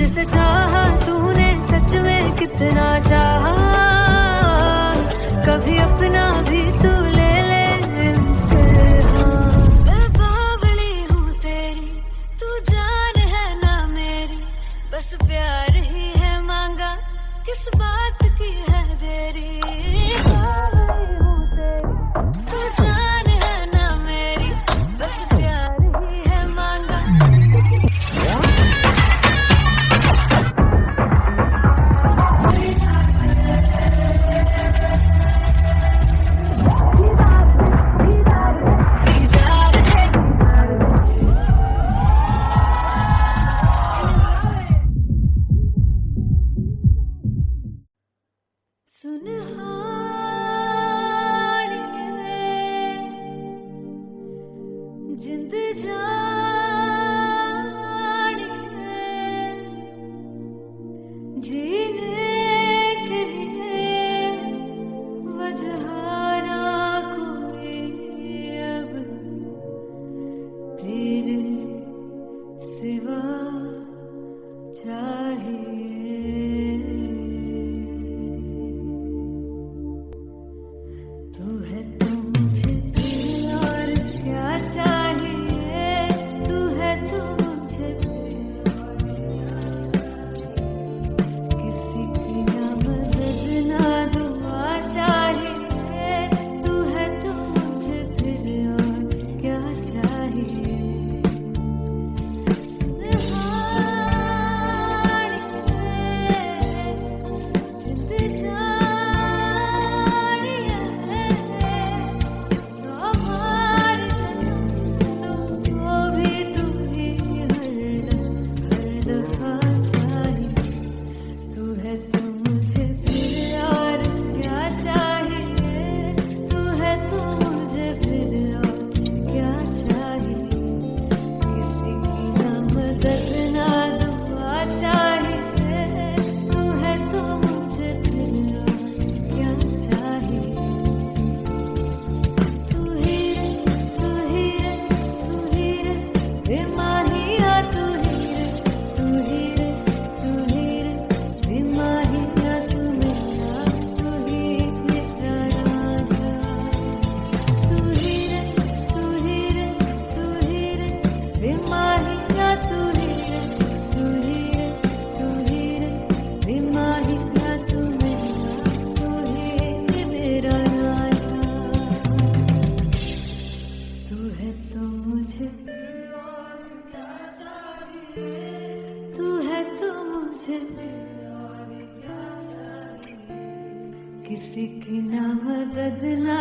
मुझसे चाहा तूने सच में कितना चाहा, कभी अपना भी तू ले ले इम्तिहान। मैं बावली हूँ तेरी, तू जान है ना मेरी, बस प्यार ही है मांगा, किस बात की है देरी। बावली हूँ तेरी, तू जान है ना मेरी, बस प्यार ही है मांगा। जिंद जानी है जीने के लिए वजह ना कोई अब तेरे सिवा चाहिए। तू है तो मुझे और क्या चाहिए, तू है तो मुझे किसी की ना मदद ना दुआ चाहिए, तू है तो मुझे फिर और क्या चाहिए। तू है तो मुझे किसी की ना मदद ना,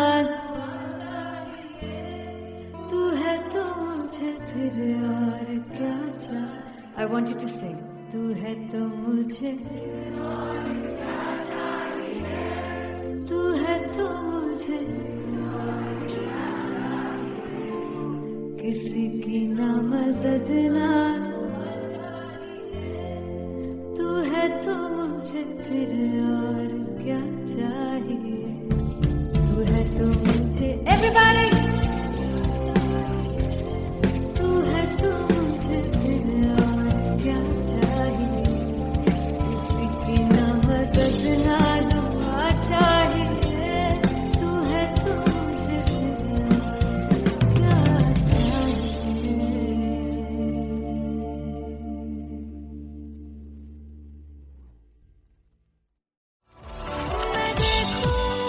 तू है तो मुझे फिर और क्या चाहिए। I want you to sing. तू है तो मुझे, तू है तो मुझे किसी की ना मदद ना, तू है तो मुझे फिर और क्या चाहिए। तू है तो मुझे everybody, तू है तो मुझे फिर और क्या चाहिए। किसी की ना मदद ना दुआ चाहिए, तू है तो मुझे फिर और क्या चाहिए। मैं देखूं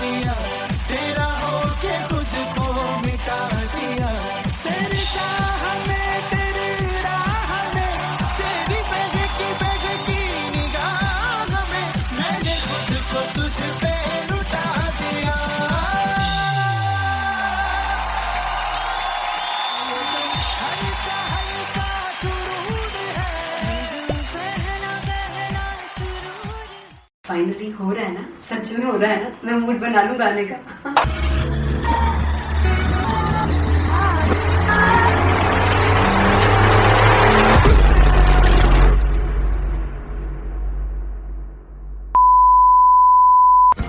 दिया, तेरा होके खुद को मिटा दिया। तेरी चाह में, तेरी राह में, तेरी बहकी निगाह में मैंने खुद को तुझ पे लुटा दिया। हल्का हल्का सुरूर है, पहला पहला सुरूर। फाइनली हो रहा है ना, सच में हो रहा है ना, मैं मूड बना लूं गाने का।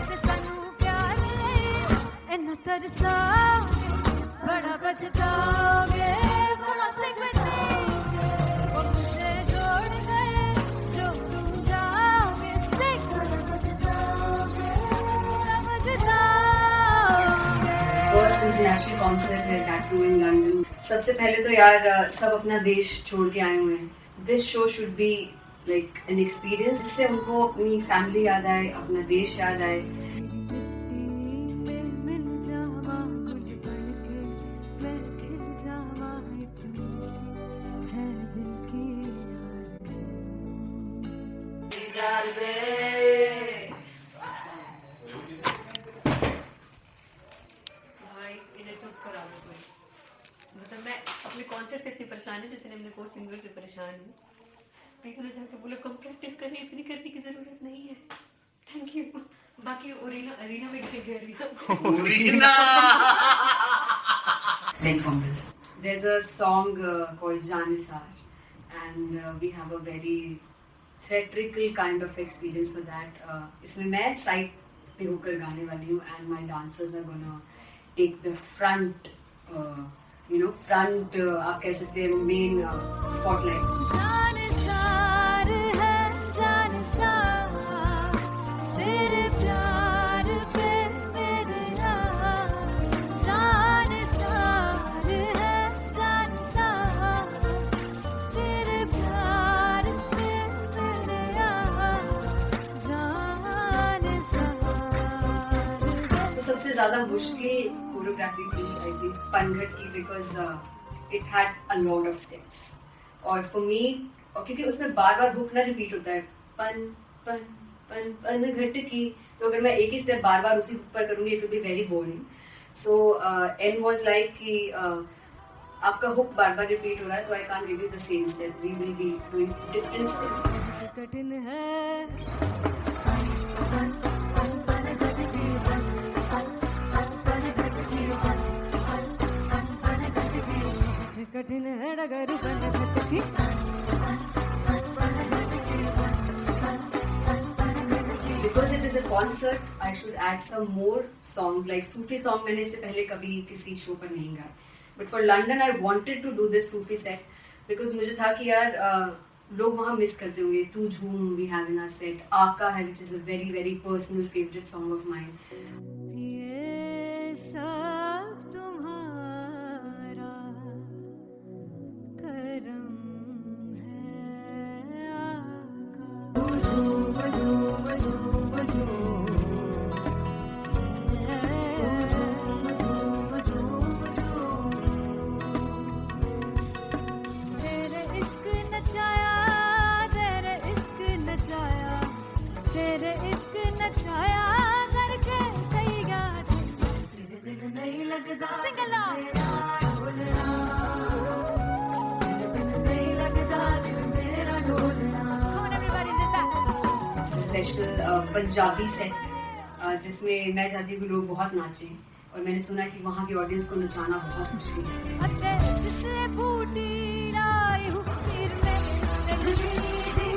ते सानू प्यार लई इन्ना तरसाओगे, बड़ा पछताओगे, बड़ा सिमरते वो मुझे छोड़ गए, जो तुम जाओगे से बड़ा पछताओगे, समझताओगे। फर्स्ट इंटरनेशनल कॉन्सर्ट है टैटू इन लंदन। सबसे पहले तो यार सब अपना देश छोड़ के आए हुए हैं। This show should be like an experience जिससे उनको अपनी फैमिली याद आए, अपना देश याद आए। मिल जावा गुल बनके, मैं खिल जावा, इतनी सी है दिल की आरज़ू। भाई इन्हें चुप करा दो कोई। मतलब मैं अपने कॉन्सर्ट से इतनी परेशान हूँ जितने अपने को सिंगर से परेशान हूँ। प्लीज उन्हें जाके बोलो कम प्रैक्टिस करनी, इतनी करने की जरूरत नहीं है। Thank you. बाकी अरीना में गए arena Very fumble. There's a song called Janisar, and we have a very theatrical kind of experience for that. इसमें मैं साइड पे होकर गाने वाली हूँ, and my dancers are gonna take the front, front आप कह सकते हैं main spotlight. जानसार है जानसार, तेरे प्यार पे मेरे यार। जानसार है जानसार, तेरे प्यार पे मेरे यार। जानसार है। तो सबसे ज्यादा मुश्किल कोरियोग्राफी थी आई थिंक पनघट की, because it had a lot of steps. और फॉर मी, और क्योंकि उसमें बार बार हुक ना रिपीट होता है, पन पन पन पन घट की, तो अगर मैं एक ही स्टेप बार बार उसी हुक पर करूंगी it will be very boring. So an was like कि आपका हुक बार बार रिपीट हो रहा है, तो I can't give you the same step, we will be doing different steps. कठिन है कठिन है डगर बनत की। Because it is a concert, I should add some more songs like Sufi song. मैंने इससे पहले कभी किसी शो पर नहीं गाया, but for London I wanted to do this Sufi set because मुझे था कि यार लोग वहाँ मिस करते होंगे। तू झूम we have in our set, आका है which is a very very personal favorite song of mine. ये सब तुम्हारा करम है तेरे इश्क नचाया, तेरे इश्क नचाया, तेरे इश्क नचाया करके तैयार। तेरे बिन नहीं लगता सिंगला मेरा ढोलना, तेरे बिन नहीं लगता दिल मेरा ढोलना। Come on everybody, do that. Special Punjabi set जिसमें मैं चाहती हूँ कि लोग बहुत नाचें, और मैंने सुना कि वहाँ की ऑडियंस को नचाना बहुत मुश्किल है। अते जिसने बूटी लाई हूँ तीर में, ते झुमरी जी,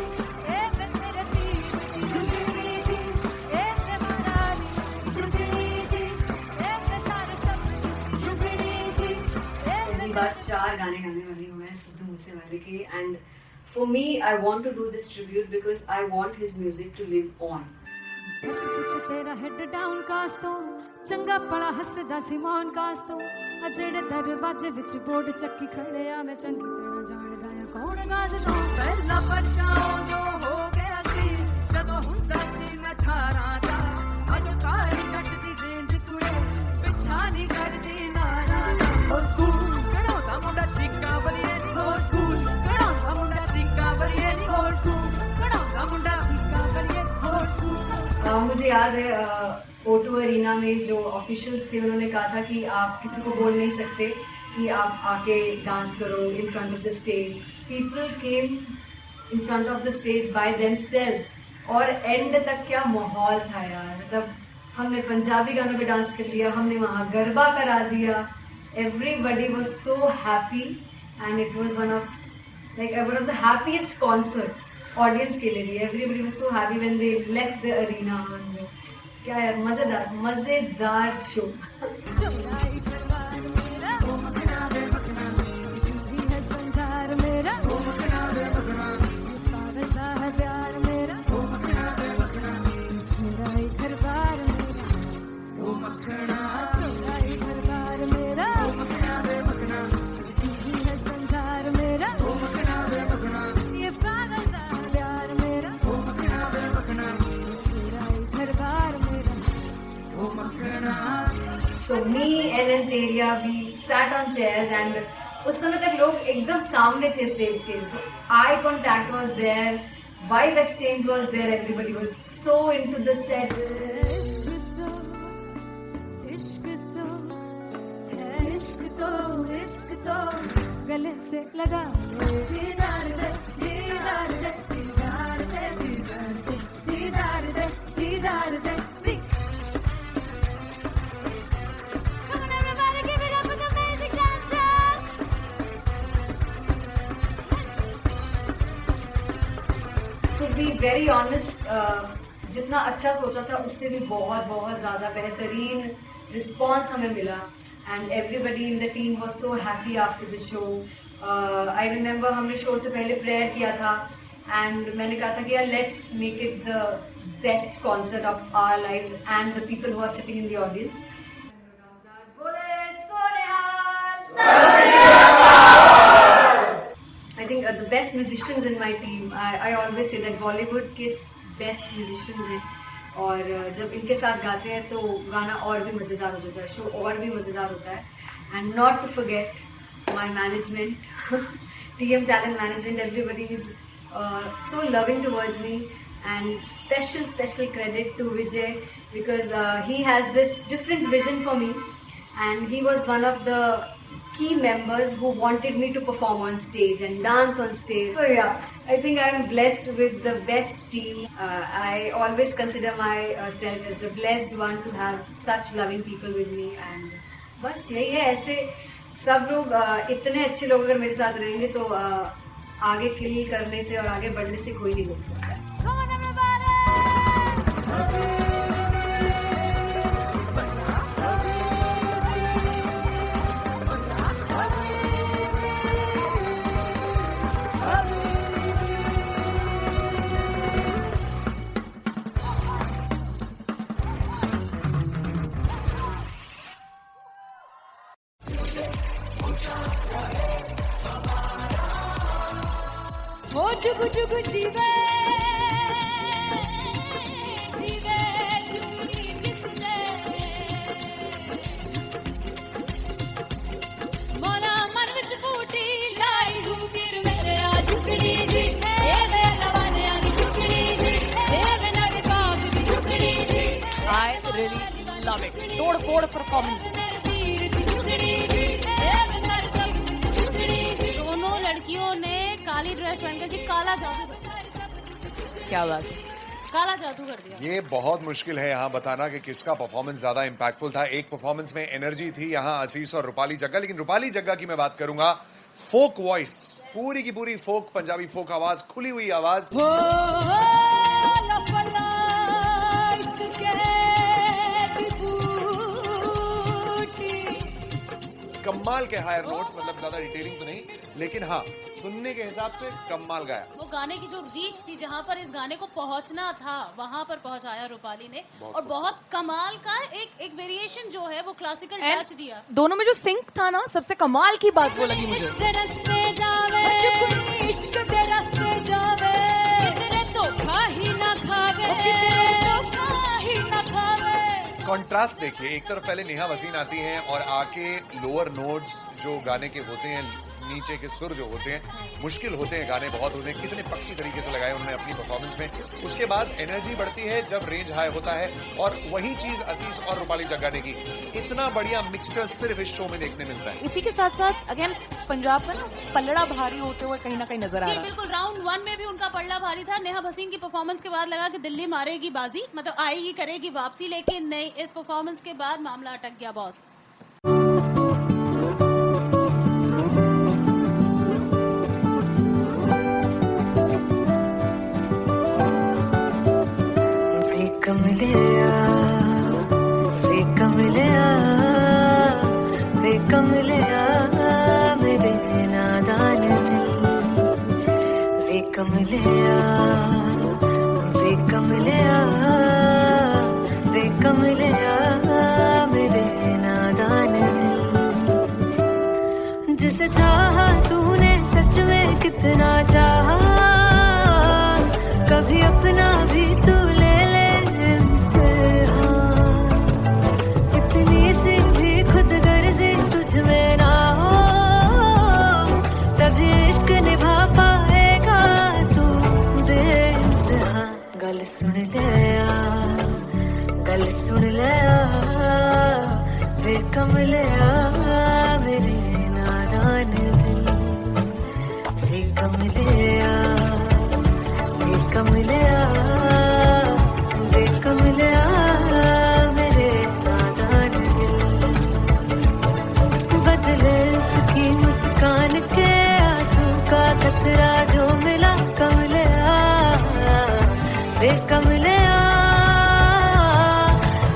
ए मैं तेरे तीर की झुमरी जी, ए मैं मनाली की झुमरी जी, ए मैं सारे सपनों की झुमरी जी, ए पहली बार 4 गाने गाने वाली हूँ मैं सिद्धू मूसेवाले के, and for me I want to do this tribute because I want his music to live on. बस पुत तेरा हेड डाउन कास तो चंगा पड़ा हसदा सिमोन कास तो अजेड़े दरवाजे विच बोर्ड चक्की खड़े आ मैं चंगी तरह जानदा आ कौन गाज तो पहला बच्चा जो हो गया सी जदों हुंदा सी मैं 18 दा अज काली जट दी मुझे याद है O2 अरीना में जो ऑफिशियल्स थे उन्होंने कहा था कि आप किसी को बोल नहीं सकते कि आप आके डांस करो in front of the stage. People came in front of the stage by themselves और एंड तक क्या माहौल था यार. मतलब हमने पंजाबी गानों पे डांस कर लिया, हमने वहाँ गरबा करा दिया. Everybody was so happy and it was one of the happiest concerts audience के लिए भी. Everybody was so happy when they left the arena. क्या यार, मजेदार शो. So me and Anteria, we sat on chairs and उस समय तक लोग एकदम सामने थे स्टेज के. So eye contact was there, vibe exchange was there, everybody was so into the set. इश्क तो गले से लगा दीदार दे दीदार दे दीदार दे दीदार दे दीदार दे. To be very honest, जितना अच्छा सोचा था उससे भी बहुत ज़्यादा बेहतरीन रिस्पॉन्स हमें मिला. And everybody in the team was so happy after the show. I remember हमने शो से पहले प्रेयर किया था and मैंने कहा था कि यार let's make it the best concert of our lives and the people who are sitting in the audience. I think the best musicians in my team. I always say that Bollywood के best musicians हैं और जब इनके साथ गाते हैं तो गाना और भी मज़ेदार हो जाता है, शो और भी मज़ेदार होता है. And not to forget my management, TM Talent Management. Everybody is so loving towards me and special credit to Vijay because he has this different vision for me and he was one of the key members who wanted me to perform on stage and dance on stage. So yeah, I think I am blessed with the best team. I always consider myself as the blessed one to have such loving people with me and बस यही है. ऐसे सब लोग इतने अच्छे लोग अगर मेरे साथ रहेंगे तो आगे किल करने से और आगे बढ़ने से कोई नहीं रोक सकता. ओ जुगु जुगु जीवे जीवे जुगनी जिसने मोरा मन विच बूटी लाई गुबीर मेरा झुकड़ी जी ए वे लवाने आनी झुकड़ी जी ए वे नवी बाग की झुकड़ी जी. I really love it. तोड़ फोड़ परफॉर्मेंस. दोनों लड़कियों ने काली ड्रेस पहनकर जी काला जादू, क्या बात है. काला जादू कर दिया. ये बहुत मुश्किल है यहाँ बताना कि किसका परफॉर्मेंस ज्यादा इम्पैक्टफुल था. एक परफॉर्मेंस में एनर्जी थी यहाँ असीस और रूपाली जग्गा, लेकिन रूपाली जग्गा की मैं बात करूंगा. फोक वॉइस, पूरी की पूरी फोक, पंजाबी फोक आवाज, खुली हुई आवाज. कमाल के हायर नोट्स, मतलब ज्यादा डिटेलिंग तो नहीं, लेकिन हाँ सुनने के हिसाब से कमाल गाया. वो गाने की जो रीच थी, जहाँ पर इस गाने को पहुँचना था वहाँ पर पहुँचाया रूपाली ने. और बहुत कमाल का एक वेरिएशन जो है वो क्लासिकल टच दिया. दोनों में जो सिंक था ना, सबसे कमाल की बात वो लगी मुझे. इश्क दे रस्ते जावे, इश्क दे रस्ते जावे, तेरे धोखा ही ना खावे, धोखा ही ना खावे. कॉन्ट्रास्ट देखिए, एक तरफ पहले नेहा वसीन आती हैं और आके लोअर नोट्स जो गाने के होते हैं नीचे के सुर जो होते हैं मुश्किल होते हैं, गाने बहुत होते हैं, कितने पक्की तरीके से लगाए उन्होंने अपनी परफॉर्मेंस में। उसके बाद एनर्जी बढ़ती है जब रेंज हाई होता है, और वही चीज असीस और रूपाली जग्गा ने की। इतना बढ़िया मिक्सचर सिर्फ इस शो में देखने मिलता है। इसी के साथ साथ अगेन पंजाब का ना पलड़ा भारी होते हुए कहीं ना कहीं नजर आ जी रहा है। बिल्कुल, राउंड 1 में भी उनका पलड़ा भारी था। नेहा भसीन की परफॉर्मेंस के बाद लगा कि दिल्ली मारेगी बाजी, मतलब आएगी करेगी वापसी, लेकिन नहीं, इस परफॉर्मेंस के बाद मामला अटक गया बॉस। मेरे नादान दिल, कमलिया मेरे नादान दिल। जिसे चाहा तूने सच में कितना चाहा, कभी अपना भी तू ले ले इम्तिहान। इतनी सी भी खुद गर्जी तुझ में ना हो, तभी इश्क निभा पाएगा तू बेइंतहा। गल सुन ले वे कमलिया मेरे नादान दिल, वे कमलिया मेरे नादान दिल। बदले उसकी मुस्कान के आंसू का कतरा जो मिला, कमलिया वे कमलिया।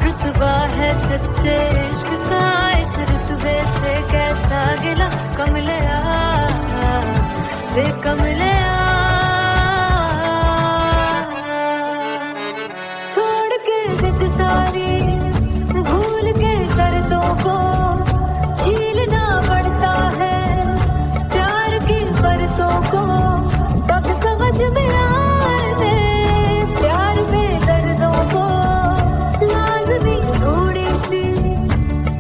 रुतबा है सच्चे इश्क का, इस रुतबे से कैसा गिला, कमलिया वे कमलिया। छोड़ के जिद सारी, भूल के शर्तों को, झीलना पड़ता है प्यार की परतों को। तब समझ में आए प्यार में दर्दों को, लाज़मी थोड़ी सी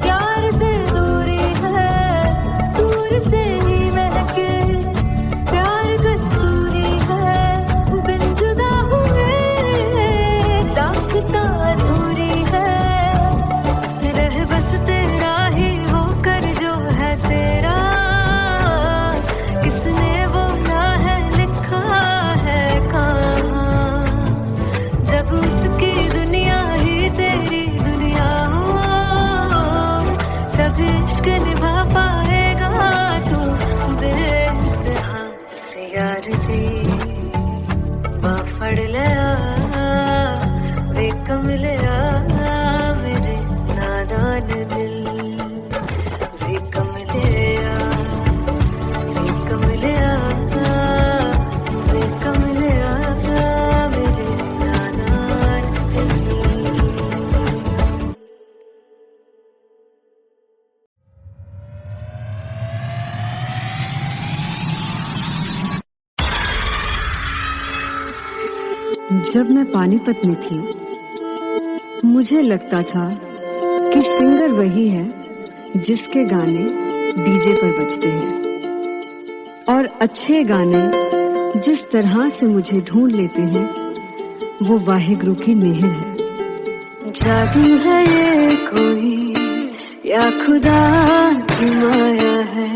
प्यार से दूरी है, दूर से ही महके प्यार कस्तूरी है। बिन जुदा हुए दास्तां अधूरी है, रह बस तेरा ही होकर जो है तेरा, किसने वो ना है लिखा है कहाँ। जब उसकी दुनिया ही तेरी दुनिया हो, तब इश्क निभा पाएगा तू बेइंतहा। से यार दी बाफड़ लिया वे कमलिया मेरे नादान दिल, वे कमलिया वे कमलिया वे कमलिया मेरे नादान दिल। जब मैं पानीपत में थी, मुझे लगता था कि सिंगर वही है जिसके गाने डीजे पर बजते हैं, और अच्छे गाने जिस तरह से मुझे ढूंढ लेते हैं वो वाहिगुरु की मेहर है। जादू है ये कोई या खुदा की माया है,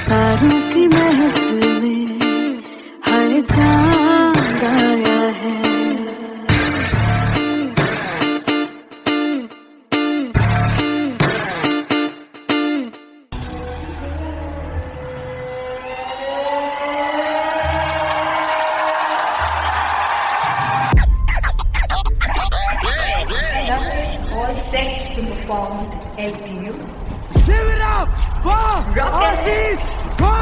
तारों की महफिल में हर चांद आया है। All set to perform LPU. Give it up for Aziz Khan!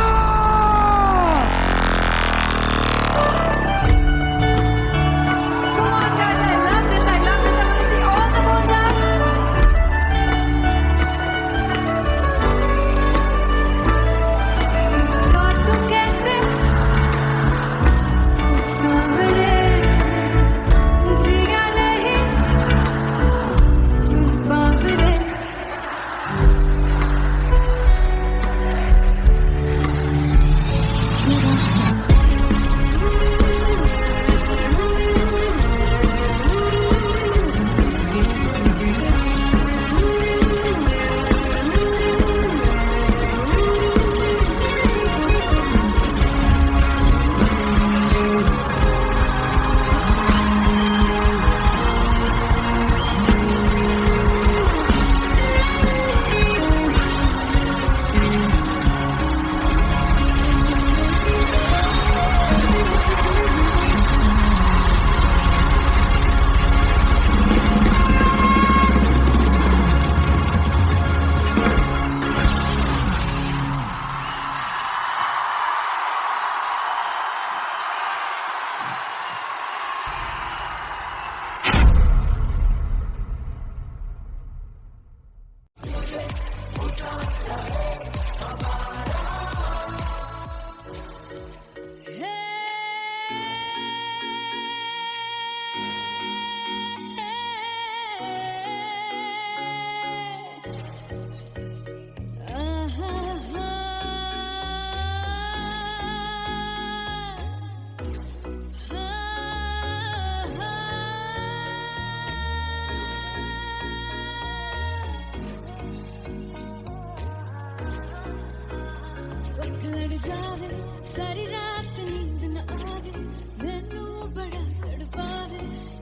Come on guys, I love this, I love this. I want to see all the balls up. काटू कैसे सावरे, जिया नहीं सुन बावरे।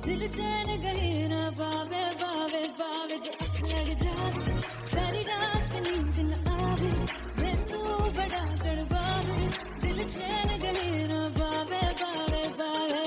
दिल चैन गए ना पावे पावे पावे जो लड़ जावे सारी रात नींद न आवे मैनू बड़ा तड़पावे दिल चैन गए ना पावे पावे पावे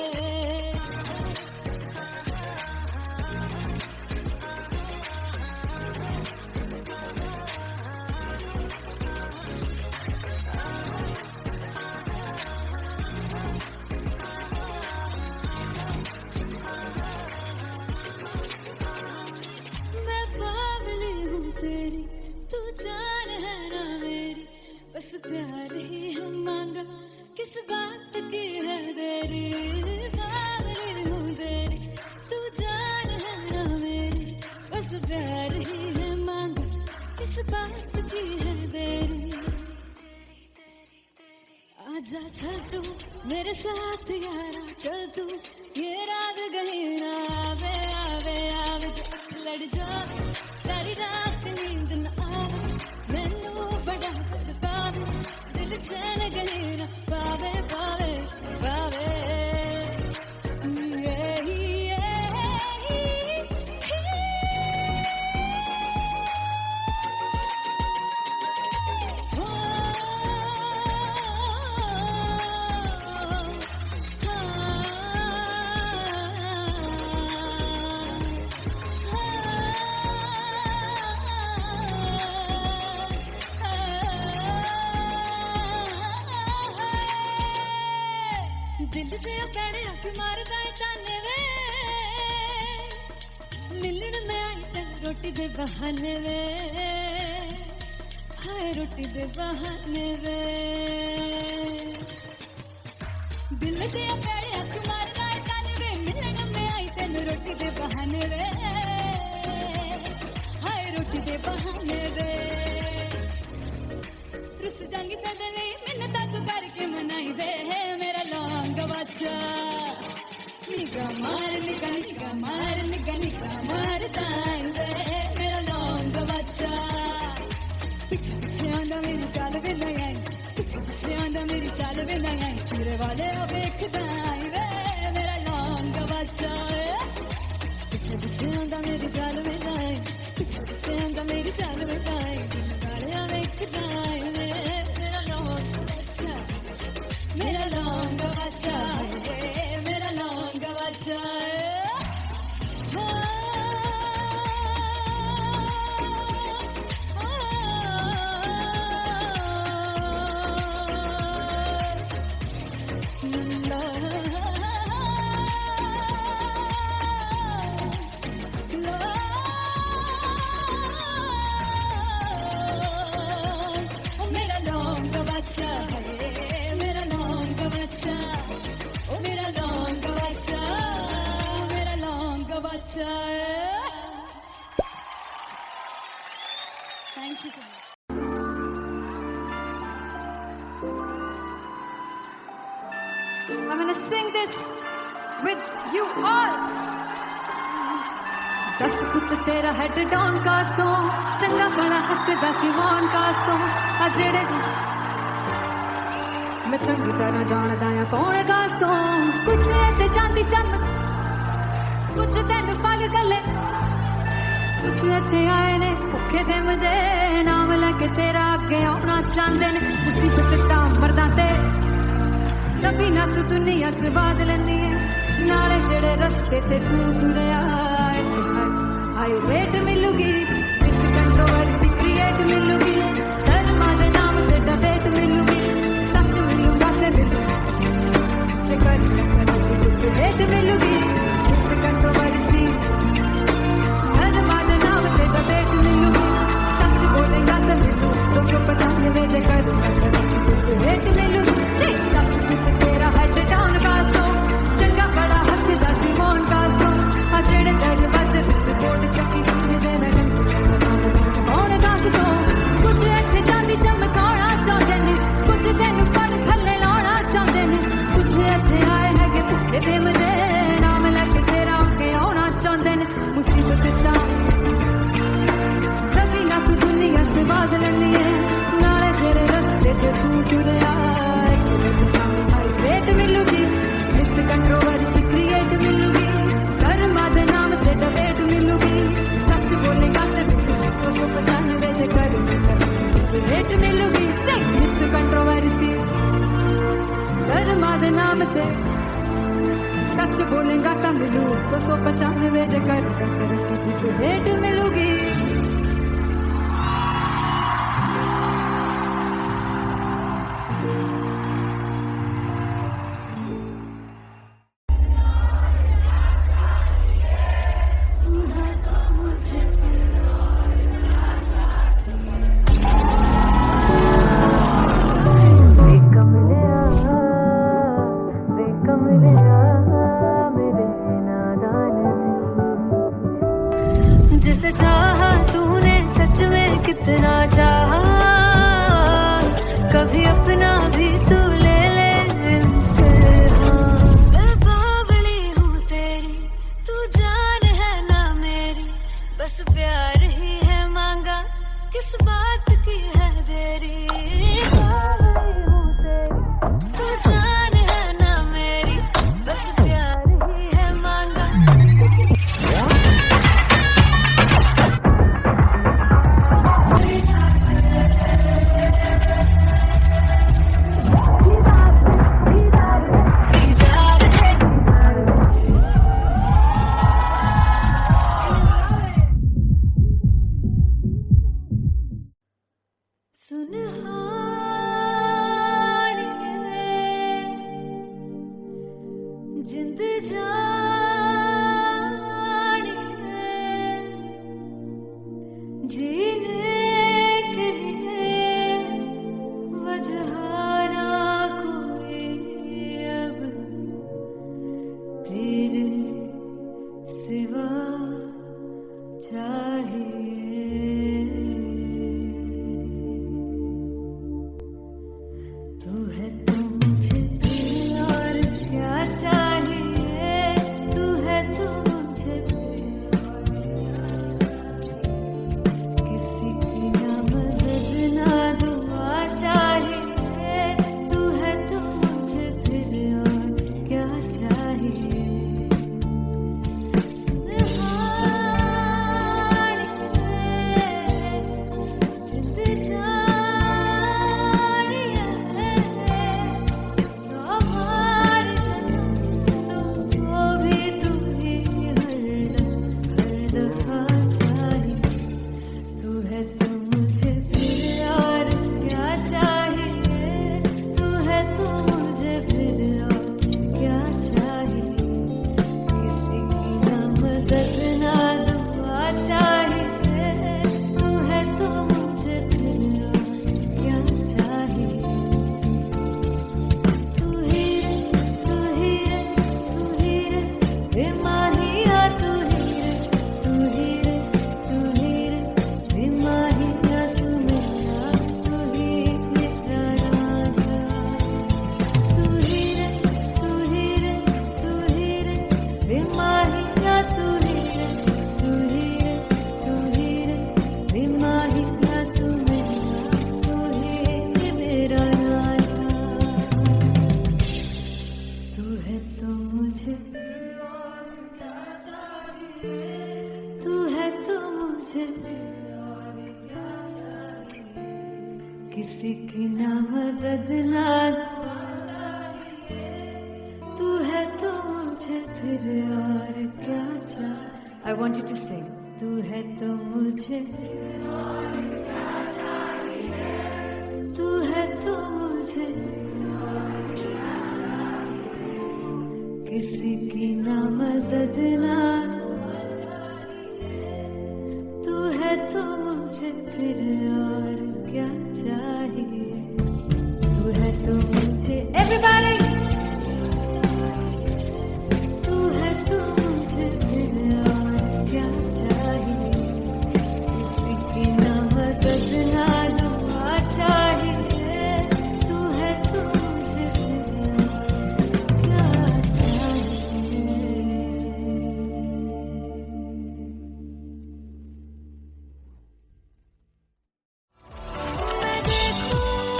मैं बावली हूँ तेरी तू जान है ना मेरी बस प्यार ही है मांगा किस बात की है देरी बावली हूँ तेरी तू जान है ना मेरी बस प्यार ही है मांगा किस बात की है देरी आजा चल तू मेरे साथ यारा चल तू ये रात गई ना आवे आवे आवे जो लड़ जावे सारी रात नींद न आवे मैनू बड़ा तड़पावे दिल चैन गई ना पावे पावे पावे दिल दे पैड़े हक मारदा ताने वे मिलन में आई तेन रोटी दे बहाने वे हाय रोटी दे बहाने वे दिल दे पैड़े हक मारदा ताने वे मिलन में आई तेन रोटी दे बहाने वे हाय रोटी दे बहाने वे रुस जांगी सदले मिन्नतां तू करके मनाई वे मेरा लौंग बच्चा निगा मार ताई वे मेरा लौंग बच्चा पिछे पिछे आंदा मेरी चाल वे नहीं आई पिछे पिछे आंदा मेरी चाल वे नहीं आई चूरे वाले वेखदा आई वे मेरा लौंग बच्चा पिछे पिछे आंदा मेरी चाल वे नहीं आई पिछे पिछे आंदा मेरी चाल वे नहीं आई वाले वेखदा आई वे मेरा लौंग बच्चा मेरा लौंग बच्चा मेरा लौंग बच्चा मेरा लौंग बच्चा मेरा लौंग बच्चा ओ मेरा लौंग बच्चा मेरा लौंग बच्चा thank you so much I'm gonna sing this with you all दस पुत तेरा हेड डाउन कास तो चंगा भला हसदा सी वन कास तो आ जेड़े मैं चंगी तरह जानदा आ कौन कास तो कुछ ते चांदी चमक कुछ तेन फल गले कुछ इत्थे आए ने भुखे दे मदे नाम लेके तेरा अगे आउणा चाहंदे ने मुसीबत टा मरदा ते तभी ना तू दुनिया स्वाद लैंदी है नाले जेड़े रस्ते ते तू तुरया हाई रेट मिलूगी विद कंट्रोवर्सी क्रिएट मिलूगी धर्मा दे नाम ते डिबेट मिलूगी सच मिलूगा ते मिलूगी रेट मिलूगी विद कंट्रोवर्सी धर्मा दे नाम ते डिबेट मिलूगी सच बोलेगा तो मिलू 295 जे करूंगा रेट मिलूगी सच विद तेरा हेड डाउन का तो चंगा बड़ा हसदा सी मोन का तो आ जेड़े दरवाजे विच कोट चक्की दे मैं कौन दस तो कुछ इत्थे चांदी चमकाउणा चाहंदे ने कुछ तैनू पड़ थल्ले लाउणा चाहंदे ने कुछ इत्थे आए हैगे भुखे दे मदे नाम लेके तेरा अगे आउणा चाहंदे ने मुसीबत दा तभी ना तू दुनिया से बाद लैंदी है नाले तेरे रस्ते ते तू तुरया रेट मिलूगी विद कंट्रोवर्सी क्रिएट मिलूगी नाम ते सच बोलेगा तो मिलू 295 जगह भेंट मिलूगी जिसे चाहा तूने सच में कितना चाहा कभी अपना भी तू ले ले इम्तिहान मैं बावली हूँ तेरी तू जान है ना मेरी बस प्यार ही है मांगा किस बात की है देरी बावली हूँ तेरी तू जान है ना मेरी बस प्यार ही है मांगा जिंद जानी है जीने के लिए वजह ना कोई अब तेरे सिवा चाहिए तू है तो मुझे और क्या चाहिए तू है तो मुझे किसी की ना मदद ना दुआ चाहिए तू है तो मुझे फिर और क्या चाहिए किसी की ना मदद ना तू है तो मुझे फिर और क्या चाहिए I want you to sing तू है तो मुझे तू है तो मुझे किसी की ना मदद ना तू है तो मुझे फिर और क्या चाहिए तू है तो मुझे everybody तू है तो मुझे फिर और क्या चाहिए किसी की ना मदद ना दुआ चाहिए तू है तो मुझे फिर और क्या चाहिए मैं देखूं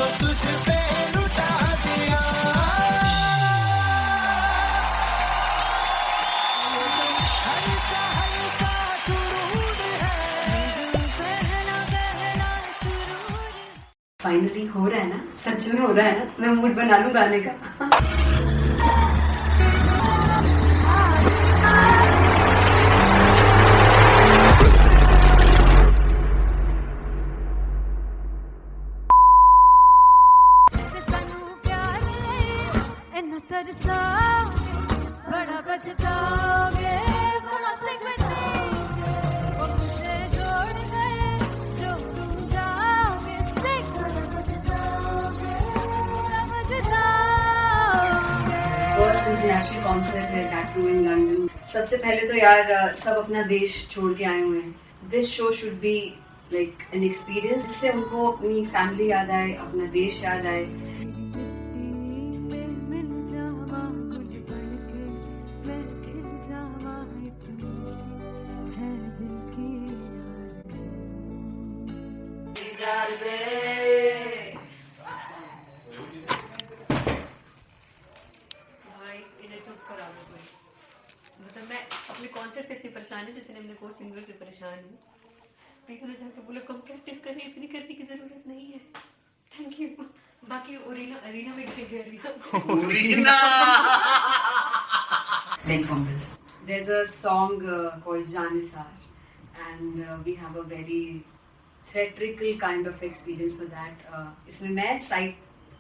को तुझ पे लुटा दिया। हल्का हल्का सुरूर है। पहला पहला सुरूर। फाइनली हो रहा है ना, सच में हो रहा है ना, मैं मूड बना लूं गाने का। सानू प्यार इन्ना तरसाओगे, बड़ा पछताओगे, कहाँ से बचे वो मुझे छोड़ गए, जो तुम जाओगे से बड़ा पछताओगे, समझ जाओगे। फर्स्ट इंटरनेशनल कॉन्सर्ट है दैट टू इन लंदन। सबसे पहले तो यार सब अपना देश छोड़ के आए हुए हैं। This show should be like an experience जिससे उनको अपनी फैमिली याद आए, अपना देश याद आए। मिल जावा गुल बनके, मैं खिल जावा इतनी सी है दिल की भाई इन्हें चुप करा दो कोई। मतलब मैं अपने कॉन्सर्ट से इतनी परेशान हूँ जितने अपने को सिंगर से परेशान हूँ। प्लीज उन्हें जाकर बोलो कम प्रैक्टिस करनी, इतनी करने की जरूरत नहीं है। Thank you. बाकी अरीना में गए arena Very fumble. There's a song called Janisar, and we have a very theatrical kind of experience for that. इसमें मैं साइड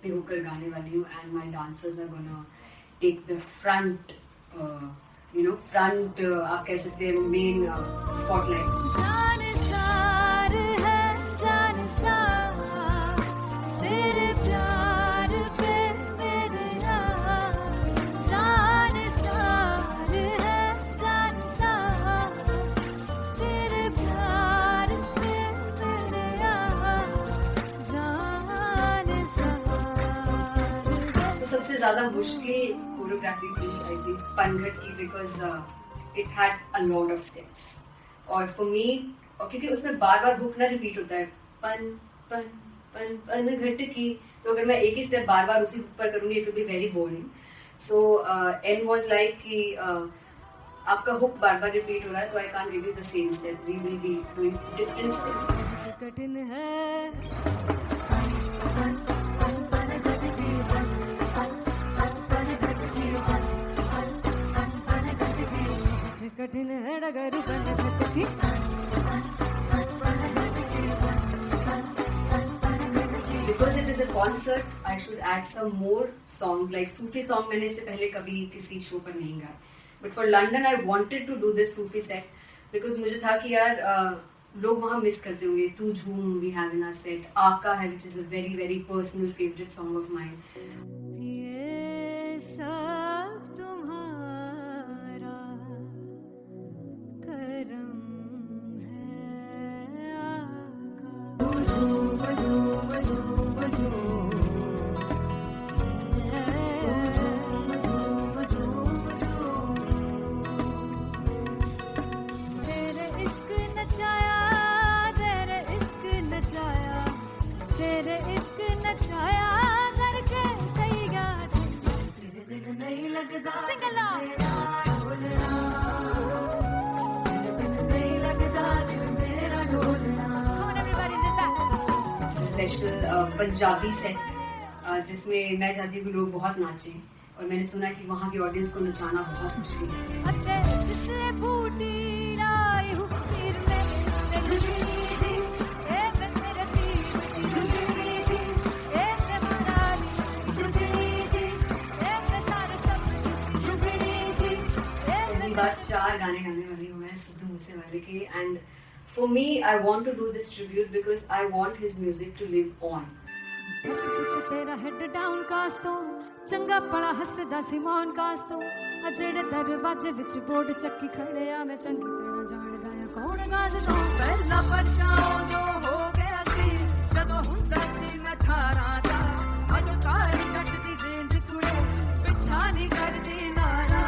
पे होकर गाने वाली हूँ, and my dancers are gonna take the front, front आप कह सकते हैं main spotlight. जानसार है जानसार, तेरे प्यार पे मेरे यार। जानसार है जानसार, तेरे प्यार पे मेरे यार। जानसार तो सबसे ज्यादा मुश्किल कोरियोग्राफी थी आई थिंक पनघट की, because it had a lot of steps. और फॉर मी, और क्योंकि उसमें बार बार हुक ना रिपीट होता है, पन पन पन पनघट की, तो अगर मैं एक ही स्टेप बार बार उसी हुक पर करूंगी it will be very boring. So an was like कि आपका हुक बार बार रिपीट हो रहा है, तो I can't give you the same step, we will be doing different steps. कठिन है कठिन है डगर पनघट की। Because it is a concert, I should add some more songs like Sufi song. मैंने इससे पहले कभी किसी शो पर नहीं गाया, but for London I wanted to do this Sufi set because मुझे था कि यार लोग वहाँ मिस करते होंगे। तू झूम we have in our set, आका है which is a very very personal favorite song of mine. ये सब तुम्हारा करम है तेरे इश्क नचाया, तेरे इश्क नचाया, तेरे इश्क नचाया करके सैया तेरे बिन नहीं लगता सिंगला नहीं लगता दिल मेरा ढोलना। Come on everybody do that. Special Punjabi set जिसमें मैं चाहती हूँ कि लोग बहुत नाचें, और मैंने सुना है कि वहाँ की ऑडियंस को नचाना बहुत मुश्किल है। अते जिससे बूटी लाई हूँ सिर में से झुकी जी, ए मैं तेरे दिल झुकी जी, ए मैं मनाली झुकी जी, ए मैं सारे सब झुकी जी, ए पहली बार 4 गाने गाने वाली हूँ मैं सिद्धू मूसेवाले के, and for me I want to do this tribute because I want his music to live on. पुत तेरा हेड डाउन कास तो चंगा पड़ा हसदा सिमोन कास तो अजड़े दरवाजे विच बोर्ड चक्की खड़े आ मैं चंगी तेरा जानदा आ कौन गाज तो पहला बच्चा जो हो गया सी जदों हुंदा सी मैं 18 दा अज काली जट दी रेंज कुड़े पिछा नहीं करदी नारा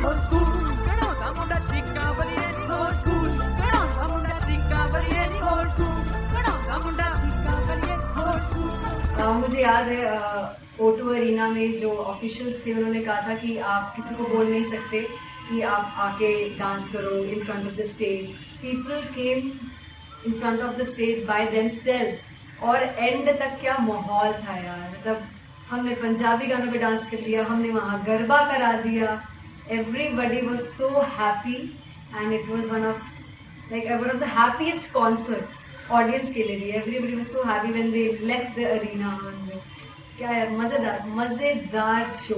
हो स्कूल कड़ाउंदा मुंडा चिक्का बलिए नी हो स्कूल कड़ाउंदा मुंडा चिक्का बलिए नी हो स्कूल कड़ाउंदा मुंडा चिक्का बलिए हो स्कूल। मुझे मुझे याद है O2 अरीना में जो ऑफिशियल्स थे उन्होंने कहा था कि आप किसी को बोल नहीं सकते कि आप आके डांस करो in front of the stage. People came in front of the stage by themselves और एंड तक क्या माहौल था यार. मतलब हमने पंजाबी गानों पे डांस कर लिया, हमने वहाँ गरबा करा दिया. Everybody was so happy and it was one of the happiest concerts audience के लिए भी. Everybody was so happy when they left the arena. क्या यार, मजेदार शो.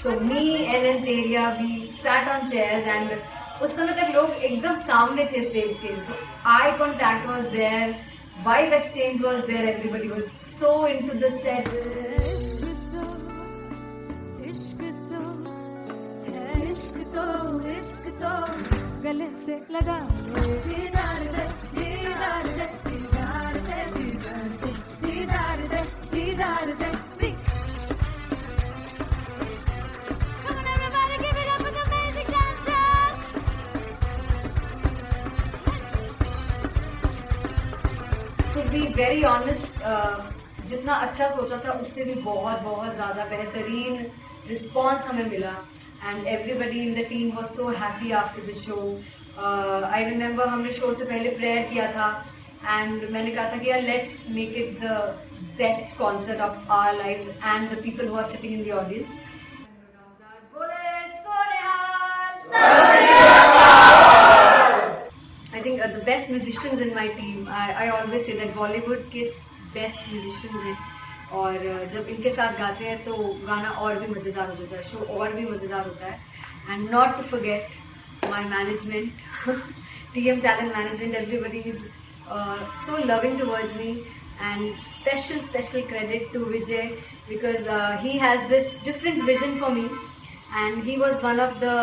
So me and Anteria, we sat on chairs and उस समय तक लोग एकदम सामने थे स्टेज के. So eye contact was there, vibe exchange was there, everybody was so into the set. इश्क तो गले से लगा दीदार दे दीदार दे दीदार दे दीदार दे दीदार दे. Come on everybody, give it up for the amazing dancers. To be very honest, जितना अच्छा सोचा था उससे भी बहुत ज़्यादा बेहतरीन रिस्पॉन्स हमें मिला. And everybody in the team was so happy after the show. I remember हमने शो से पहले प्रेयर किया था and मैंने कहा था कि यार let's make it the best concert of our lives and the people who are sitting in the audience. I think the best musicians in my team. I always say that Bollywood के best musicians हैं. और जब इनके साथ गाते हैं तो गाना और भी मज़ेदार हो जाता है, शो और भी मज़ेदार होता है. And not to forget my management, TM Talent Management. Everybody is so loving towards me, and special credit to Vijay because he has this different vision for me, and he was one of the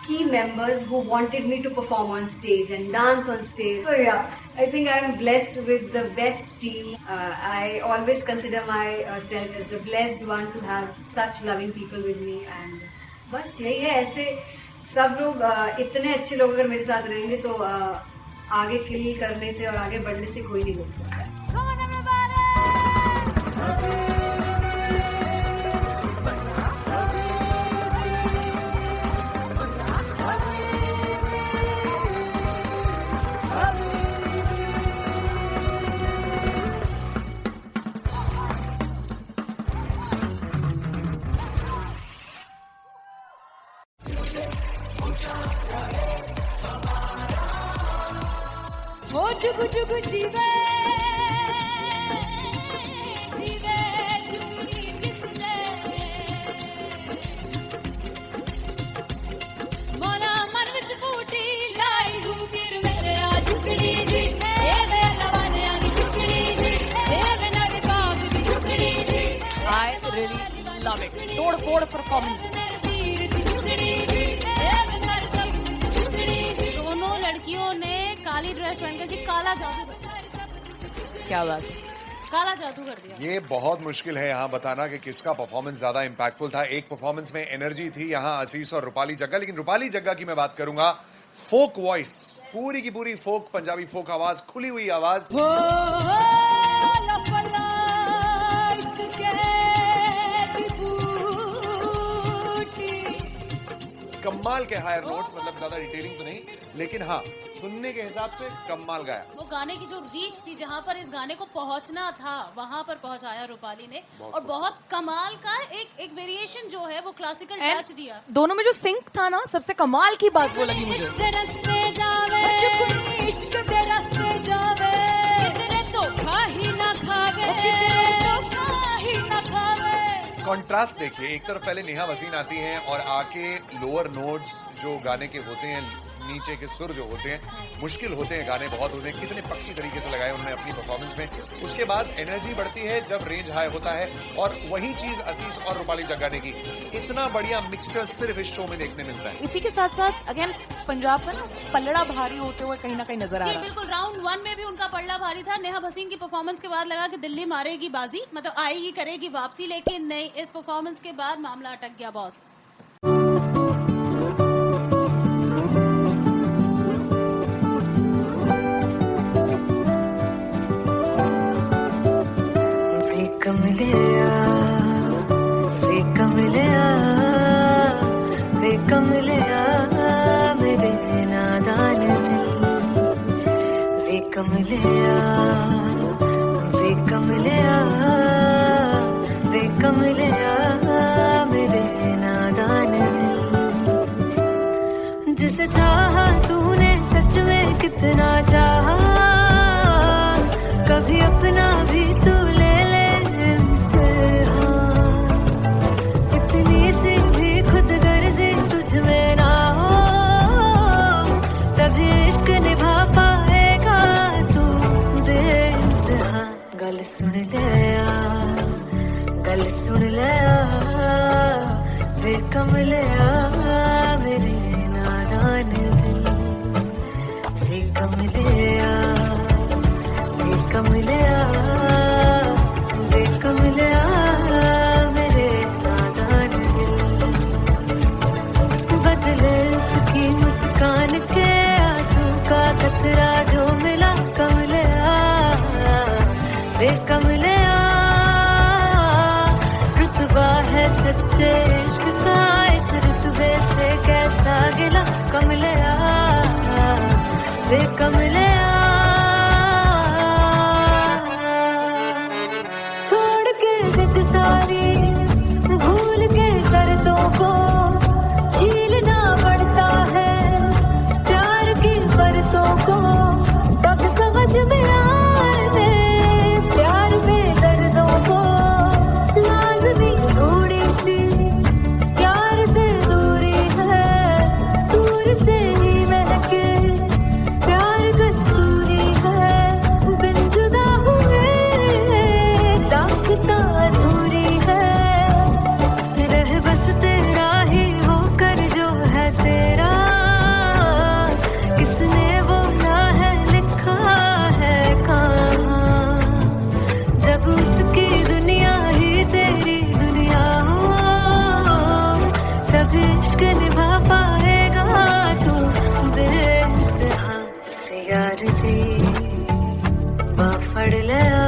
key members who wanted me to perform on stage and dance on stage. So yeah, I think I'm blessed with the best team. I always consider myself as the blessed one to have such loving people with me. And बस यही है, ऐसे सब लोग इतने अच्छे लोग अगर मेरे साथ रहेंगे तो आगे किल करने से और आगे बढ़ने से कोई नहीं रोक सकता. Come on everybody. हो जुगु जुगु जीवे जीवे जुगनी जिसने मोरा मन विच बूटी लाई गुबीर मेरे आ झुकड़ी जी ए वे लवाने आनी झुकड़ी जी ए वे नवी बाग की झुकड़ी जी. I really love it. तोड़ फोड़ परफॉर्मेंस. मेरे पीर की झुकड़ी जी ए वे सर सब की झुकड़ी जी. दोनों लड़कियों ने काली ड्रेस पहनकर जी काला जादू क्या बात, काला जादू कर दिया. ये बहुत मुश्किल है यहाँ बताना कि किसका परफॉर्मेंस ज्यादा इंपैक्टफुल था. एक परफॉर्मेंस में एनर्जी थी यहाँ असीस और रूपाली जग्गा, लेकिन रूपाली जग्गा की मैं बात करूंगा. फोक वॉइस, पूरी की पूरी फोक, पंजाबी फोक आवाज, खुली हुई आवाज. कमाल के हायर नोट्स, मतलब ज्यादा डिटेलिंग तो नहीं, लेकिन हाँ सुनने के हिसाब से कमाल गाया. वो गाने की जो रीच थी, जहाँ पर इस गाने को पहुंचना था वहां पर पहुंचाया रूपाली ने. और बहुत कमाल का एक वेरिएशन जो है वो क्लासिकल टच दिया. दोनों में जो सिंक था ना, सबसे कमाल की बात वो लगी मुझे. इश्क दे रस्ते जावे, इश्क दे रस्ते जावे, कितने धोखा ही ना खावे, धोखा ही ना खावे. कॉन्ट्रास्ट देखिए, एक तरफ पहले नेहा वसीन आती हैं और आके लोअर नोट्स जो गाने के होते हैं नीचे के सुर जो होते हैं मुश्किल होते हैं, गाने बहुत होते हैं, कितने पक्की तरीके से लगाए उन्होंने अपनी परफॉर्मेंस में। उसके बाद एनर्जी बढ़ती है जब रेंज हाई होता है, और वही चीज असीस और रूपाली जग्गा ने की। इतना बढ़िया मिक्सचर सिर्फ इस शो में देखने मिलता है। इसी के साथ साथ अगेन पंजाब का ना पलड़ा भारी होते हुए कहीं ना कहीं नजर आ जी रहा है। बिल्कुल, राउंड 1 में भी उनका पलड़ा भारी था। नेहा भसीन की परफॉर्मेंस के बाद लगा कि दिल्ली मारेगी बाजी, मतलब आएगी करेगी वापसी, लेकिन नहीं, इस परफॉर्मेंस के बाद मामला अटक गया बॉस। मेरे नादान दिल वे कमलिया मेरे नादान दिल। जिसे चाहा तूने सच में कितना चाहा, कभी अपना भी तू ले ले इम्तिहान। इतनी सी भी खुद गर्जी तुझ में ना हो, तभी इश्क निभा पाएगा तू बेइंतहा। गल सुन लिया, गल सुन लिया वे कमलिया मेरे नादान दिल। वे कमलिया मेरे नादान दिल। बदले उसकी मुस्कान के आंसू का कतरा जो मिला कमलिया वे कमलिया। रुतबा है सच्चे इश्क का, इस रुतबे से कैसा गिला कमलिया वे कमलिया। छोड़ के जिद सारी, भूल के शर्तों को, झीलना पड़ता है प्यार की शर्तों को। तब समझ में आए प्यार में दर्दों को, लाज़मी थोड़ी सी प्यार से दूरी है, दूर से ही महके प्यार कस्तूरी है। बिन जुदा हुए दास्तां अधूरी है, रह बस तेरा ही होकर जो है तेरा। किसने बोला है लिखा है कहाँ, जब उसकी दुनिया ही तेरी दुनिया हो, तब इश्क निभा पाएगा तू बेइंतहा। से यार दी बाफड़ लिया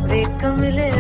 वे कमलिया